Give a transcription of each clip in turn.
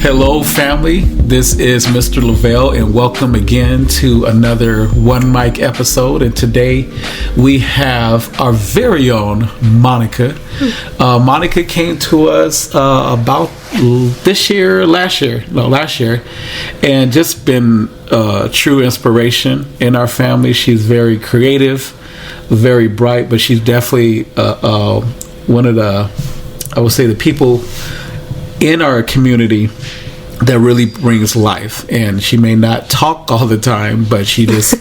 Hello, family. This is Mr. Lavelle, and welcome again to another One Mic episode. And today we have our very own Monica. Monica came to us about last year, and just been true inspiration in our family. She's very creative, very bright, but she's definitely one of the people in our community that really brings life. And she may not talk all the time, but she just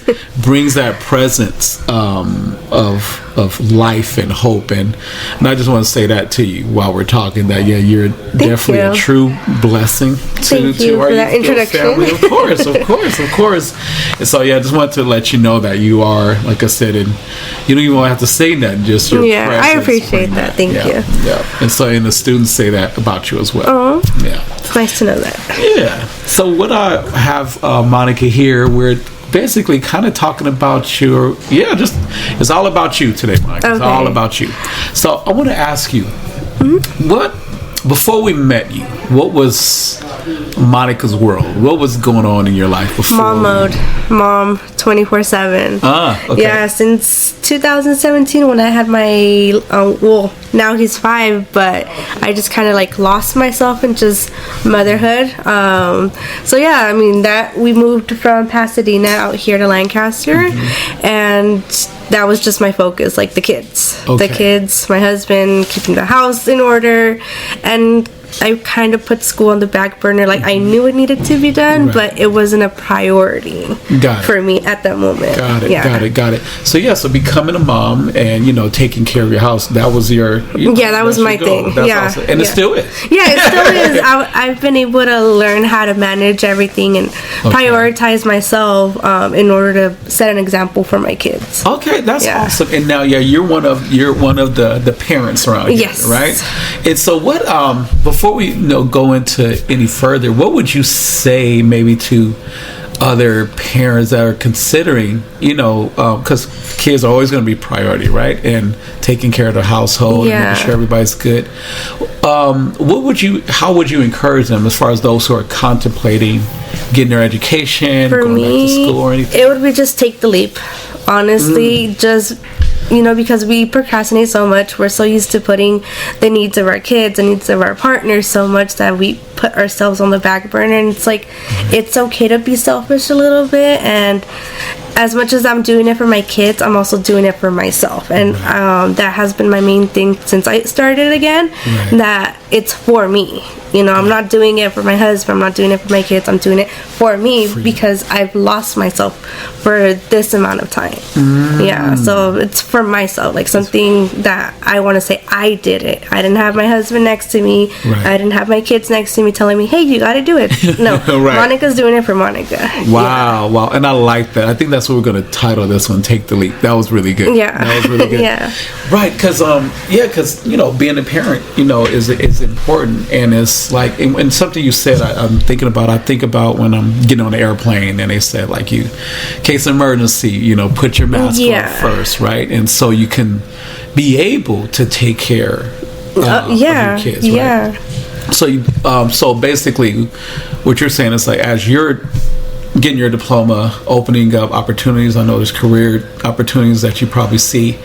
brings that presence of life and hope. And I just want to say that to you while we're talking, that you're definitely a true blessing to our family. Of course. And so I just wanted to let you know that you are, like I said, and you don't even have to say nothing, just your presence. I appreciate that. Thank you. Yeah. And the students say that about you as well. Oh, yeah. It's nice to know that. Yeah. So what I have Monica here, we're basically kind of talking about it's all about you today, Monica. Okay. It's all about you. So I want to ask you, before we met you, what was Monica's world? What was going on in your life before? Mom 24/7. Okay. Yeah, since 2017 when I had my now he's 5, but I just kind of lost myself in just motherhood. That we moved from Pasadena out here to Lancaster, and that was just my focus, the kids. Okay. The kids, my husband, keeping the house in order, and I kind of put school on the back burner. I knew it needed to be done, right, but it wasn't a priority for me at that moment. Got it. So becoming a mom and, taking care of your house, that was that was my thing. Awesome. And it still is. Yeah, it still is. I've been able to learn how to manage everything and prioritize myself in order to set an example for my kids. Okay, that's awesome. And now, you're one of the parents around here, yes, right? And so what, before we go into any further, what would you say maybe to other parents that are considering, because kids are always going to be priority, right? And taking care of the household and making sure everybody's good. How would you encourage them as far as those who are contemplating getting their education, going back to school or anything? It would be just take the leap. Honestly, just because we procrastinate so much. We're so used to putting the needs of our kids, the needs of our partners so much that we put ourselves on the back burner. And it's it's okay to be selfish a little bit. And as much as I'm doing it for my kids, I'm also doing it for myself. And that has been my main thing since I started again, that it's for me. I'm not doing it for my husband, I'm not doing it for my kids, I'm doing it for me because I've lost myself for this amount of time. Yeah, so it's for myself, something that I want to say I did it. I didn't have my husband next to me, I didn't have my kids next to me telling me, hey, you gotta do it. No, Monica's doing it for Monica. Wow. And I like that. I think that's what we're going to title this one, Take the Leap. That was really good. Yeah. That was really good. Yeah. Right, because being a parent, is important, and it's and something you said I think about when I'm getting on the airplane and they said case of emergency, put your mask on first, right? And so you can be able to take care of your kids, right? So basically what you're saying is as you're getting your diploma, opening up opportunities, I know there's career opportunities that you probably see,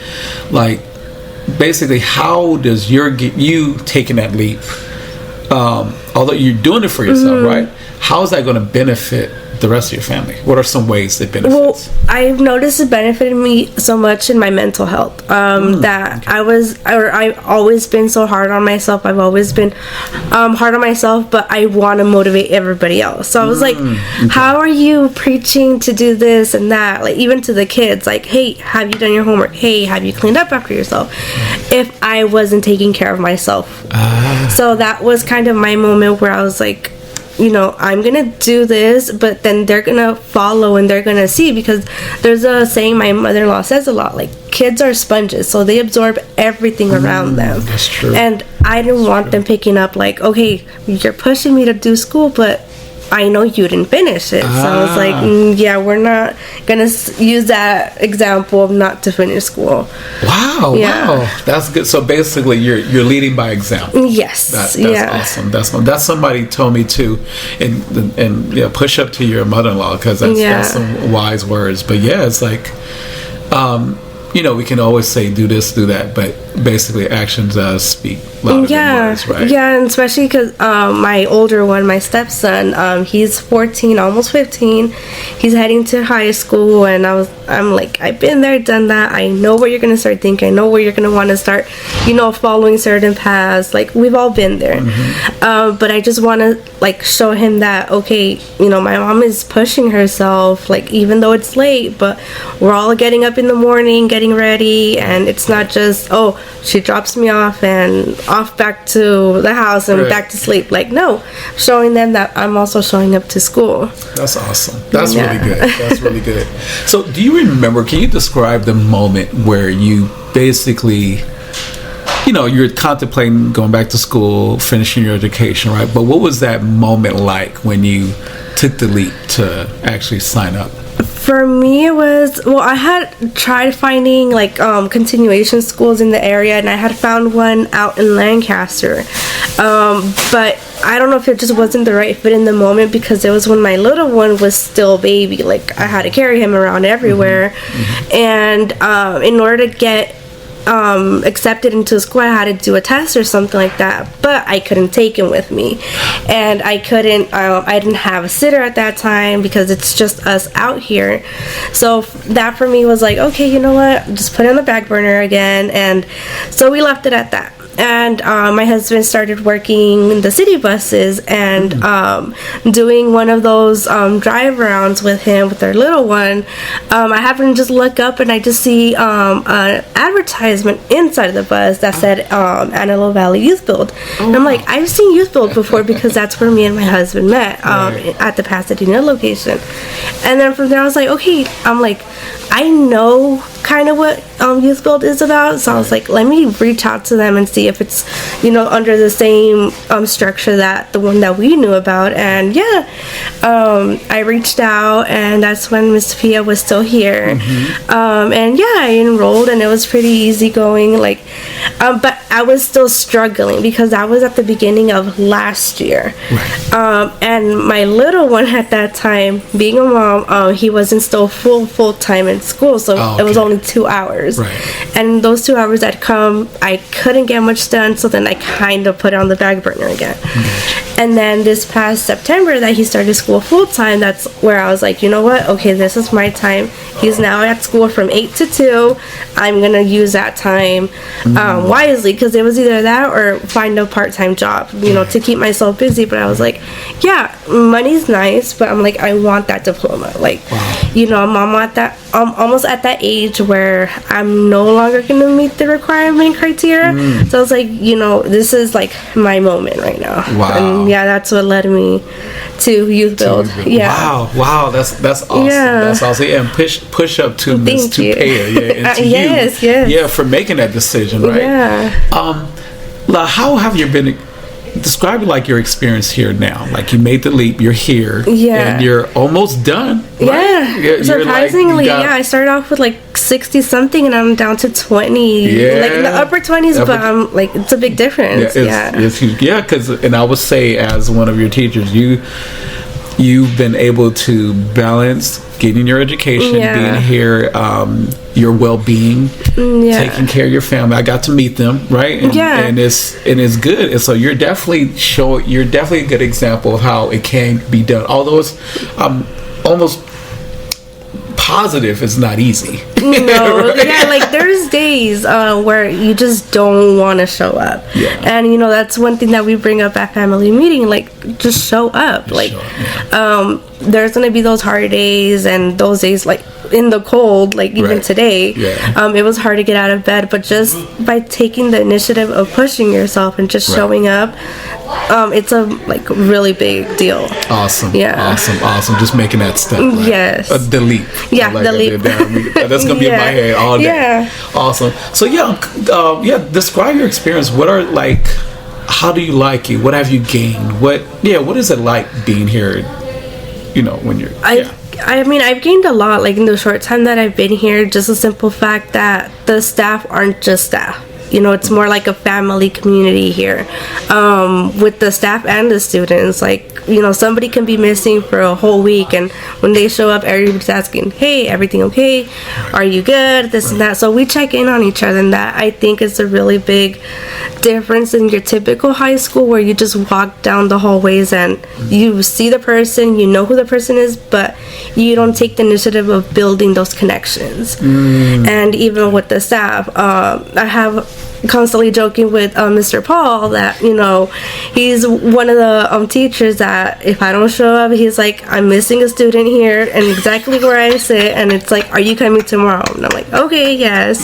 basically how does you taking that leap, although you're doing it for yourself, right? How is that going to benefit the rest of your family? What are some ways it benefits? Well, I've noticed it benefited me so much in my mental health. I've always been so hard on myself. I've always been hard on myself, but I want to motivate everybody else. So I was how are you preaching to do this and that? Even to the kids, hey, have you done your homework? Hey, have you cleaned up after yourself? If I wasn't taking care of myself. So that was kind of my moment where I was I'm gonna do this, but then they're gonna follow and they're gonna see, because there's a saying my mother-in-law says a lot, kids are sponges, so they absorb everything around them. That's true. And I didn't want them picking up okay, you're pushing me to do school, but I know you didn't finish it. So I was like, yeah, we're not gonna use that example of not to finish school. Wow, wow, that's good. So basically, you're leading by example. Yes, that's awesome. That's somebody told me too, and yeah, push up to your mother-in-law, because that's some wise words. But yeah, it's like, we can always say do this, do that, but basically actions does speak louder than words, right? Yeah, and especially because my older one, my stepson, he's 14, almost 15. He's heading to high school, and I'm like, I've been there, done that. I know what you're gonna start thinking. I know where you're gonna want to start, following certain paths. Like, we've all been there. But I just want to show him that, okay, my mom is pushing herself, even though it's late, but we're all getting up in the morning, getting ready, and it's not just, she drops me off and off back to the house and back to sleep. No, showing them that I'm also showing up to school. That's awesome. That's really good. That's really good. So do you remember, can you describe the moment where you basically, you're contemplating going back to school, finishing your education, right? But what was that moment like when you took the leap to actually sign up? For me, it was, I had tried finding continuation schools in the area, and I had found one out in Lancaster, but I don't know if it just wasn't the right fit in the moment, because it was when my little one was still a baby. I had to carry him around everywhere, and in order to get accepted into school, I had to do a test or something like that, but I couldn't take him with me, and I didn't have a sitter at that time because it's just us out here. So that for me was like, okay, you know what, just put it on the back burner again. And so we left it at that. And my husband started working the city buses and doing one of those drive rounds with him, with our little one. I happened to just look up, and I just see an advertisement inside of the bus that said Antelope Valley Youth Build. And I'm like, I've seen Youth Build before, because that's where me and my husband met at the Pasadena location. And then from there, I was like, okay, I know kind of what Youth Build is about, so I was like, let me reach out to them and see if it's under the same structure that the one that we knew about. And I reached out, and that's when Miss Pia was still here. And I enrolled, and it was pretty easy going, but I was still struggling because I was at the beginning of last year, and my little one at that time, being a mom, he wasn't still full time in school, so it was only 2 hours, and those 2 hours that come, I couldn't get much done, so then I kind of put it on the back burner again. And then this past September that he started school full time, that's where I was like, you know what, okay, this is my time. He's now at school from 8 to 2. I'm gonna use that time wisely, because it was either that or find a part-time job, to keep myself busy. But I was like, yeah, money's nice, but I'm like, I want that diploma. I'm almost at that age where I'm no longer gonna meet the requirement criteria. So I was like, this is my moment right now. And that's what led me to Youth Build. Wow, that's awesome. That's awesome. And push up to Ms. Tupea, and to yes, for making that decision, right? How have you been? Describe your experience here now. You made the leap, you're here, and you're almost done, right? Surprisingly, I started off with 60 something, and I'm down to 20, in the upper 20s, but I'm it's a big difference. Because and I would say, as one of your teachers, you've been able to balance getting your education, being here, your well-being, taking care of your family. I got to meet them, right? And it's good. And so you're definitely a good example of how it can be done. Although it's almost positive, it's not easy. No, there's days where you just don't want to show up, and that's one thing that we bring up at family meeting. Just show up. There's gonna be those hard days, and those days in the cold, even today, it was hard to get out of bed, but just by taking the initiative of pushing yourself and just showing up, it's a really big deal. Awesome. Awesome. Just making that step, right? Yes. The leap. The leap. That's gonna be in my head all day. Awesome. So describe your experience. What are how do you like it? What have you gained? What is it like being here? When you're I mean, I've gained a lot, like, in the short time that I've been here. Just a simple fact that the staff aren't just staff. It's more like a family community here, with the staff and the students. Like, somebody can be missing for a whole week, and when they show up, everybody's asking, hey, everything okay? Are you good? This and that. So we check in on each other, and that, I think, is a really big difference in your typical high school, where you just walk down the hallways and you see the person, you know who the person is, but you don't take the initiative of building those connections. And even with the staff, I have constantly joking with Mr. Paul that he's one of the teachers that if I don't show up, he's like, I'm missing a student here and exactly where I sit, and it's like, are you coming tomorrow? And I'm like, okay, yes.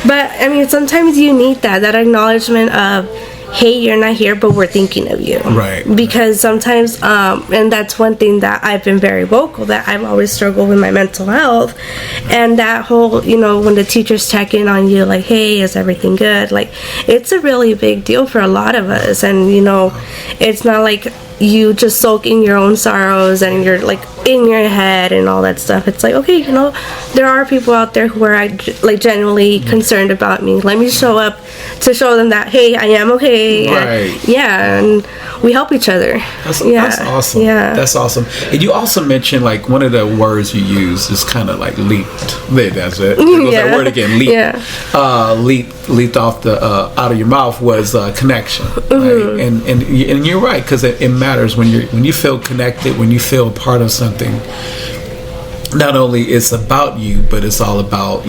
But I mean, sometimes you need that acknowledgement of, hey, you're not here, but we're thinking of you. Right. Because sometimes, and that's one thing that I've been very vocal, that I've always struggled with my mental health. And that whole, when the teachers check in on you, like, hey, is everything good? Like, it's a really big deal for a lot of us. And, it's not like you just soak in your own sorrows and you're like in your head and all that stuff. It's like, okay, there are people out there who are like genuinely concerned about me. Let me show up to show them that, hey, I am okay. Right. And we help each other. That's awesome. Yeah, that's awesome. And you also mentioned, like, one of the words you use is kind of like leaped. That's it. That word again, leap. Yeah. Leaped off the out of your mouth was connection. Right? And you're right, because it matters when you feel connected, when you feel part of something. Not only it's about you, but it's all about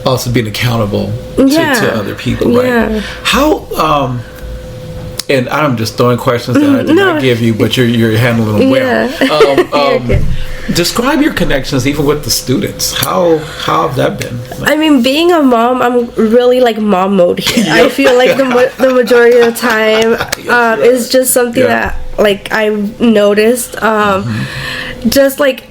also being accountable to other people, right? Yeah. How and I'm just throwing questions that I did not give you, but you're handling them well. Describe your connections, even with the students. How have that been? I mean, being a mom, I'm really like mom mode here. I feel like the majority of the time is just something that like I've noticed. Just like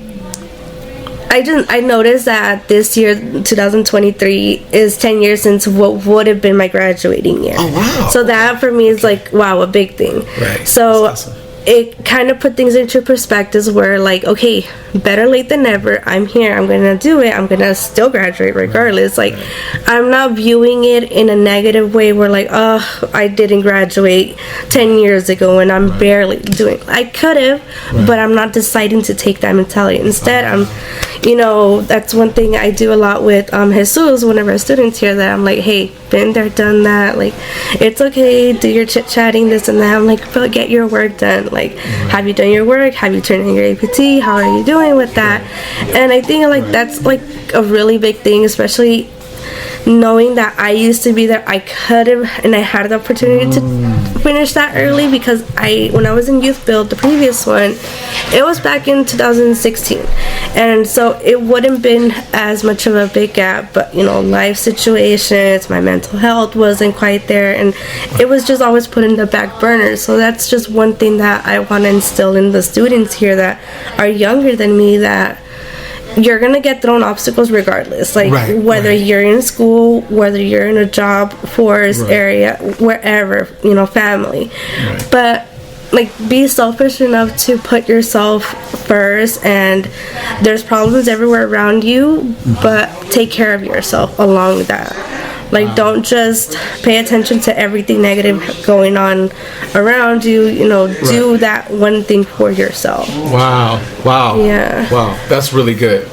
I noticed that this year, 2023, is 10 years since what would have been my graduating year. Oh, wow. So that for me is like, wow, a big thing. Right. So awesome. It kind of put things into perspectives where, like, okay, better late than never. I'm here. I'm going to do it. I'm going to still graduate regardless. Like, I'm not viewing it in a negative way where, like, oh, I didn't graduate 10 years ago and I'm barely doing. I could have, but I'm not deciding to take that mentality. Instead, I'm, that's one thing I do a lot with Jesus, one of our students here, that I'm like, hey, been there, done that. Like, it's okay. Do your chit-chatting, this and that. I'm like, but get your work done. Like, have you done your work? Have you turned in your APT? How are you doing with that? And I think, like, that's like a really big thing, especially knowing that I used to be there. I could have, and I had the opportunity to finish that early, because when I was in Youth Build, the previous one, it was back in 2016, and so it wouldn't been as much of a big gap, but life situations, my mental health wasn't quite there, and it was just always put in the back burner. So that's just one thing that I want to instill in the students here that are younger than me, that you're gonna get thrown obstacles regardless, like whether you're in school, whether you're in a job force area, wherever, family, but like, be selfish enough to put yourself first. And there's problems everywhere around you, but take care of yourself along that. Like, don't just pay attention to everything negative going on around you. Do that one thing for yourself. Wow. Yeah. Wow. That's really good.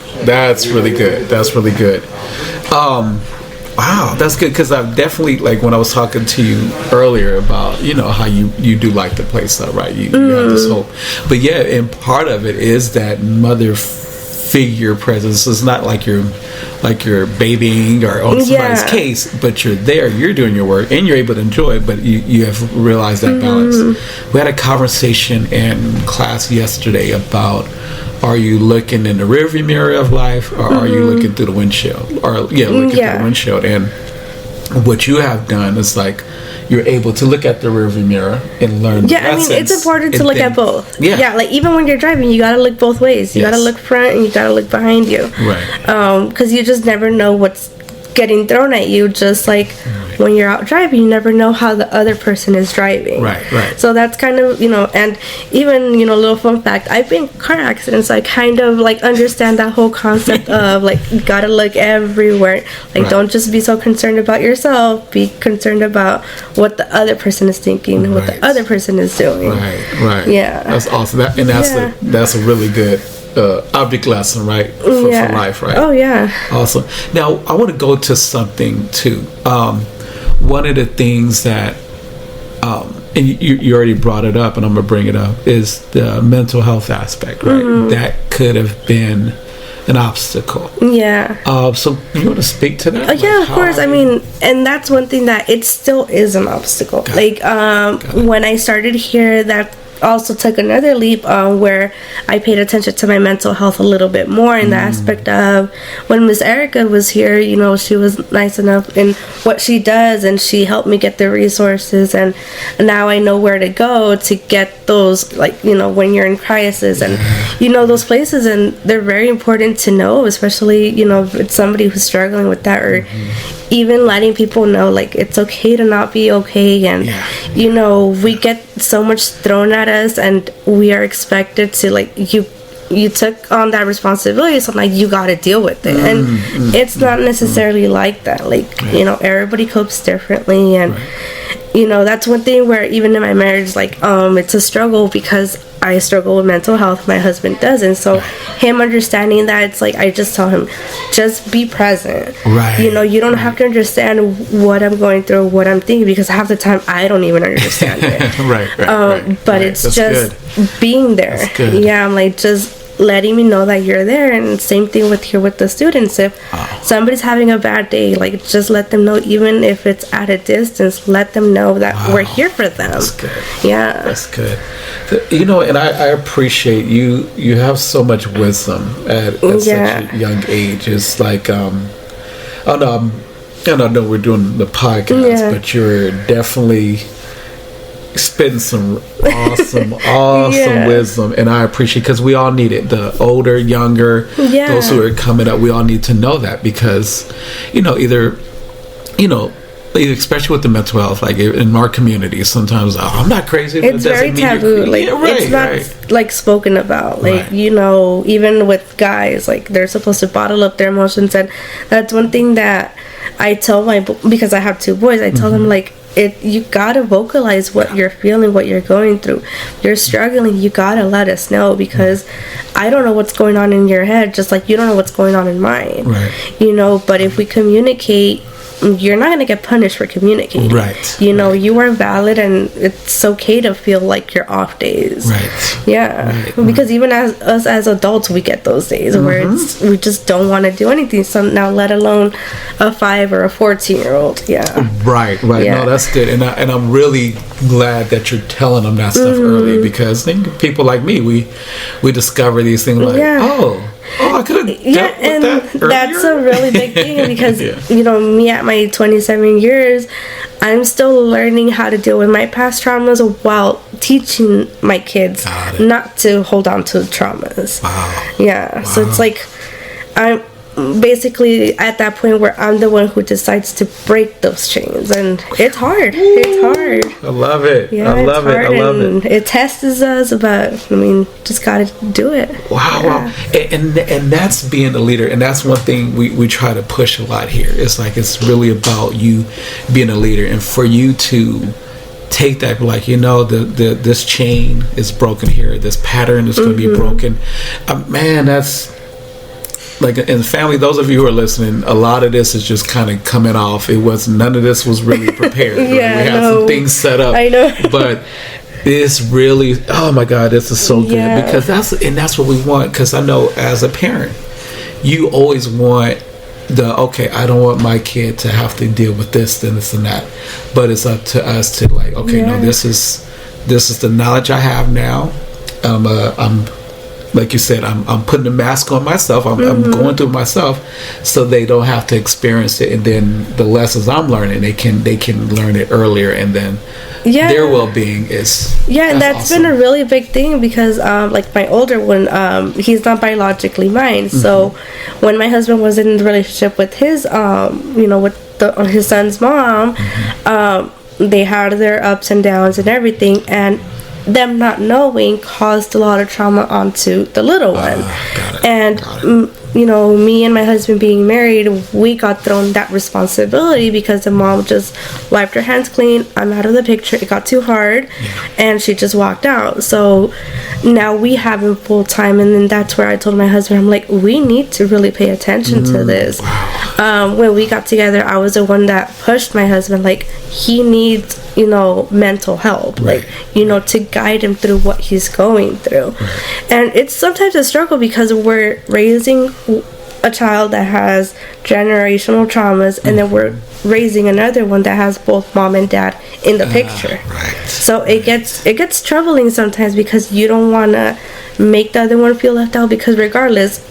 Wow, that's good, because I've definitely, like, when I was talking to you earlier about, how you do like the place up, right? You have this hope. But yeah, and part of it is that mother figure presence. Is not like you're babying or on somebody's case, but you're there, you're doing your work, and you're able to enjoy it, but you have realized that balance. We had a conversation in class yesterday about, are you looking in the rearview mirror of life, or are you looking through the windshield? Through the windshield. And what you have done is, like, you're able to look at the rearview mirror and learn. Yeah, I mean, it's important to look at both. Yeah, like, even when you're driving, you gotta look both ways. You gotta look front and you gotta look behind you. Right. Because you just never know what's getting thrown at you, just like when you're out driving, you never know how the other person is driving. Right. So that's kind of, and even, little fun fact, I've been in car accidents, so I kind of like understand that whole concept of like, you gotta look everywhere. Like, don't just be so concerned about yourself, be concerned about what the other person is thinking, what the other person is doing. Right. Yeah. That's awesome. That's a really good object lesson, right? For life, right? Oh, yeah. Awesome. Now, I want to go to something, too. One of the things that, and you already brought it up, and I'm going to bring it up, is the mental health aspect, right? Mm-hmm. That could have been an obstacle. Yeah. So you want to speak to that? Yeah, of course. I mean, and that's one thing that it still is an obstacle. When I started here, that also took another leap where I paid attention to my mental health a little bit more in the aspect of when Miss Erica was here, she was nice enough in what she does, and she helped me get the resources, and now I know where to go to get those, when you're in crisis, and those places, and they're very important to know, especially if it's somebody who's struggling with that, or even letting people know, like, it's okay to not be okay, and we get so much thrown at us, and we are expected to, like, you took on that responsibility, so like, you got to deal with it, and it's not necessarily like that. Like, everybody copes differently, and that's one thing where even in my marriage, like, it's a struggle because I struggle with mental health, my husband doesn't, so him understanding that, it's like, I just tell him, just be present, right? You don't have to understand what I'm going through, what I'm thinking, because half the time I don't even understand it. right. But it's That's just good. being there. That's good. Yeah, I'm like, just letting me know that you're there, and same thing with the students. If somebody's having a bad day, like, just let them know, even if it's at a distance, let them know that we're here for them. That's good. Yeah, that's good. And I appreciate you have so much wisdom at such a young age. It's like I don't know we're doing the podcast, but you're definitely spitting some awesome wisdom, and I appreciate, because we all need it. The older, younger, those who are coming up, we all need to know that, because especially with the mental health, like in our community, sometimes I'm not crazy. It's very taboo. It's not like spoken about. Like even with guys, like, they're supposed to bottle up their emotions, and that's one thing that I tell because I have two boys. I tell them, like, you gotta vocalize what you're feeling, what you're going through. You're struggling, you gotta let us know, because I don't know what's going on in your head, just like you don't know what's going on in mine. Right. But if we communicate, you're not going to get punished for communicating. Right. You are valid, and it's okay to feel like you're off days. Right. Yeah. Right. Because even as adults, we get those days where we just don't want to do anything. So now, let alone a 5 or a 14-year-old. Yeah. Right. Yeah. No, that's good. And I'm really glad that you're telling them that stuff early, because people like me, we discover these things like, I could have dealt with that earlier. That's a really big thing, because me at my 27 years, I'm still learning how to deal with my past traumas while teaching my kids not to hold on to traumas. Wow. So it's like, I'm basically at that point where I'm the one who decides to break those chains, and it's hard. I love it. I love it. It tests us, but just gotta do it. Wow. And that's being a leader, and that's one thing we try to push a lot here. It's like, it's really about you being a leader, and for you to take that, like, this chain is broken here, this pattern is going to be broken. Man, that's like, in family, those of you who are listening, a lot of this is just kind of coming off. None of this was really prepared. We had some things set up. I know. But this really, oh my God, this is so good, because that's what we want. Because I know, as a parent, you always want I don't want my kid to have to deal with this, and that. But it's up to us to, like, no, this is the knowledge I have now. I'm like you said, I'm putting the mask on myself. I'm going through it myself, so they don't have to experience it. And then the lessons I'm learning, they can learn it earlier, and then their well-being is and that's awesome. Been a really big thing because like my older one, he's not biologically mine. So when my husband was in the relationship with his with his son's mom, they had their ups and downs and everything, and them not knowing caused a lot of trauma onto the little one. Me and my husband being married, we got thrown that responsibility because the mom just wiped her hands clean. I'm out of the picture. It got too hard, and she just walked out. So now we have him full time, and then that's where I told my husband, I'm like, we need to really pay attention to this. When we got together, I was the one that pushed my husband, like, he needs mental help, like, to guide him through what he's going through. And it's sometimes a struggle because we're raising a child that has generational traumas, and then we're raising another one that has both mom and dad in the picture. So it gets troubling sometimes because you don't want to make the other one feel left out, because regardless,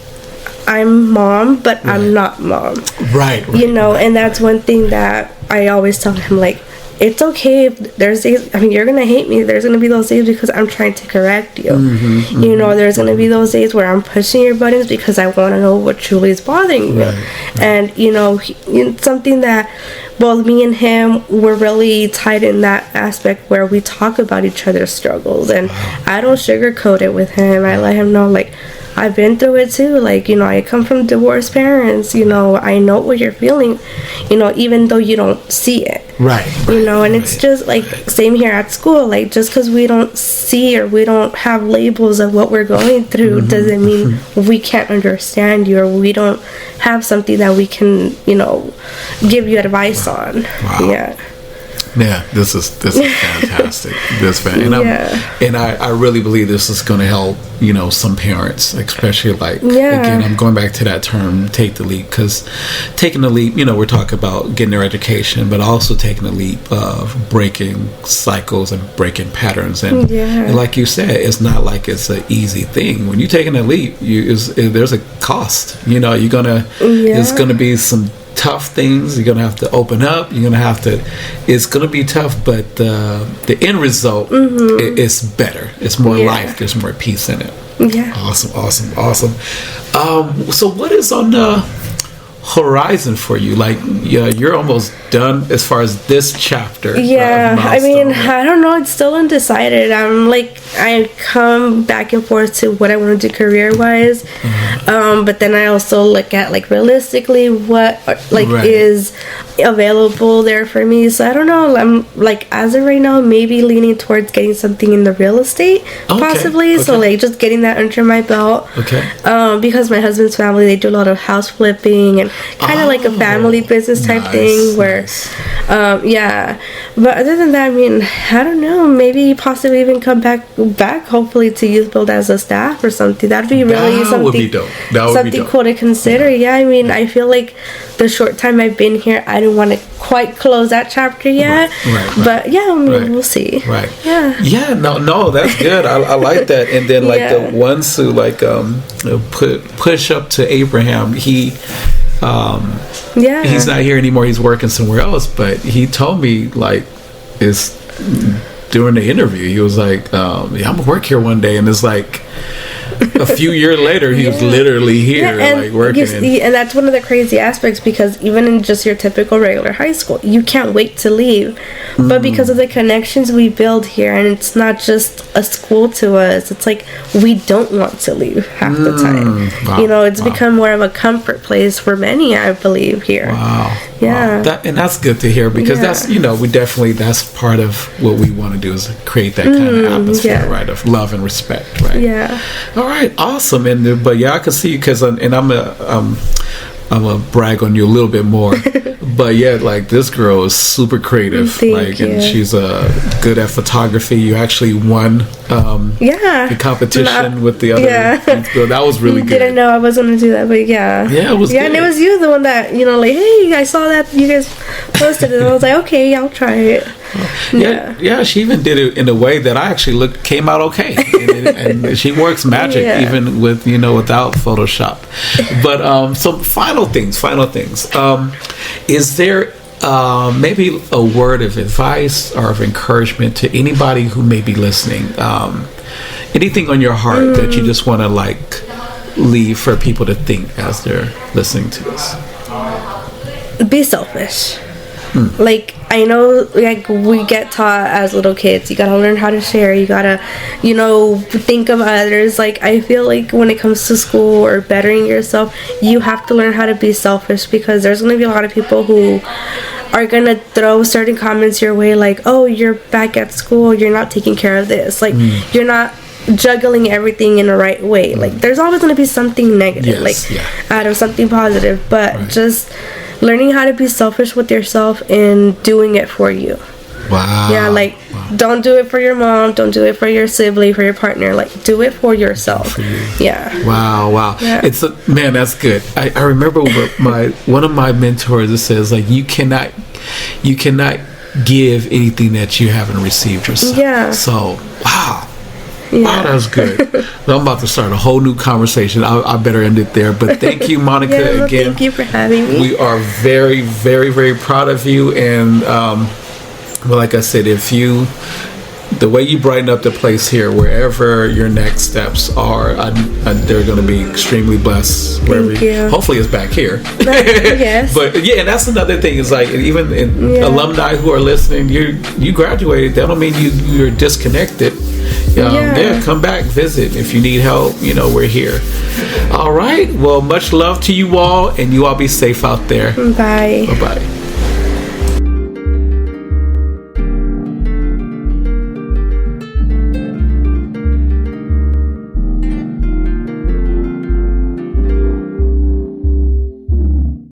I'm mom, but I'm not mom. And that's one thing that I always tell him, like, it's okay if there's days, you're gonna hate me. There's gonna be those days because I'm trying to correct you. There's gonna be those days where I'm pushing your buttons because I want to know what truly is bothering you. And something that both me and him were really tight in that aspect, where we talk about each other's struggles, and I don't sugarcoat it with him. I let him know, like, I've been through it too. Like, I come from divorced parents. I know what you're feeling, even though you don't see it. And it's just like same here at school. Like, just because we don't see or we don't have labels of what we're going through doesn't mean we can't understand you, or we don't have something that we can, give you advice on. Yeah, this is fantastic. And I really believe this is going to help, some parents, especially again, I'm going back to that term, take the leap, because taking the leap, we're talking about getting their education, but also taking the leap of breaking cycles and breaking patterns. And like you said, it's not like it's an easy thing. When you're taking a leap, there's a cost. It's going to be some tough things. You're gonna have to open up. It's gonna be tough, but the end result is better. It's more life. There's more peace in it. Awesome. So what is on the horizon for you? Like, you're almost done as far as this chapter. I don't know, it's still undecided. I come back and forth to what I want to do career wise, but then I also look at, like, realistically what is available there for me. So I don't know, I'm like, as of right now, maybe leaning towards getting something in the real estate possibly. So like just getting that under my belt, because my husband's family, they do a lot of house flipping and kind of like a family business type thing where but other than that, I don't know, maybe possibly even come back hopefully to Youth Build as a staff or something. That'd be really something cool to consider. I feel like the short time I've been here, I don't want to quite close that chapter yet, but we'll see. No, that's good. I like that. And then the ones who push up to Abraham, he's not here anymore, he's working somewhere else, but he told me during the interview, he was like, I'm gonna work here one day, and it's like a few years later, he was literally here, working. And that's one of the crazy aspects, because even in just your typical regular high school, you can't wait to leave. But because of the connections we build here, and it's not just a school to us, it's like we don't want to leave half the time. It's become more of a comfort place for many, I believe, here. And that's good to hear, because that's, we definitely, that's part of what we want to do, is create that kind of atmosphere, right, of love and respect, right? All right, awesome. And I can see you, because I'm gonna brag on you a little bit more. But yeah, like this girl is super creative. Thank you. And she's good at photography. You actually won the competition with the other. Yeah. So that was really good. Didn't know I was gonna do that, but yeah. Yeah, it was good. And it was you, the one that, like, hey, I saw that you guys posted it. And I was like, okay, I'll try it. Yeah, she even did it in a way that I actually came out okay, and she works magic even with without Photoshop. But some final things. Is there maybe a word of advice or of encouragement to anybody who may be listening? Anything on your heart that you just want to leave for people to think as they're listening to this? Be selfish. Like, I know, like, we get taught as little kids, you gotta learn how to share, you gotta, think of others. Like, I feel like when it comes to school or bettering yourself, you have to learn how to be selfish, because there's gonna be a lot of people who are gonna throw certain comments your way, like, oh, you're back at school, you're not taking care of this, like, you're not juggling everything in the right way. Like, there's always gonna be something negative, out of something positive, but just learning how to be selfish with yourself and doing it for you. Wow. Yeah, like, don't do it for your mom, don't do it for your sibling, for your partner. Like, do it for yourself. For you. Yeah. Wow. Yeah. Man, that's good. I remember one of my mentors that says, like, you cannot give anything that you haven't received yourself. Yeah. So, wow. Yeah. Wow, that's good. I'm about to start a whole new conversation. I better end it there. But thank you, Monica, again. Thank you for having me. We are very, very, very proud of you. And like I said, the way you brighten up the place here, wherever your next steps are, they're going to be extremely blessed. Thank you. Hopefully it's back here. Yes. But yeah, and that's another thing, is like, even alumni who are listening, you graduated, that don't mean you're disconnected. Come back, visit. If you need help, we're here. All right. Well, much love to you all, and you all be safe out there. Bye. Bye-bye.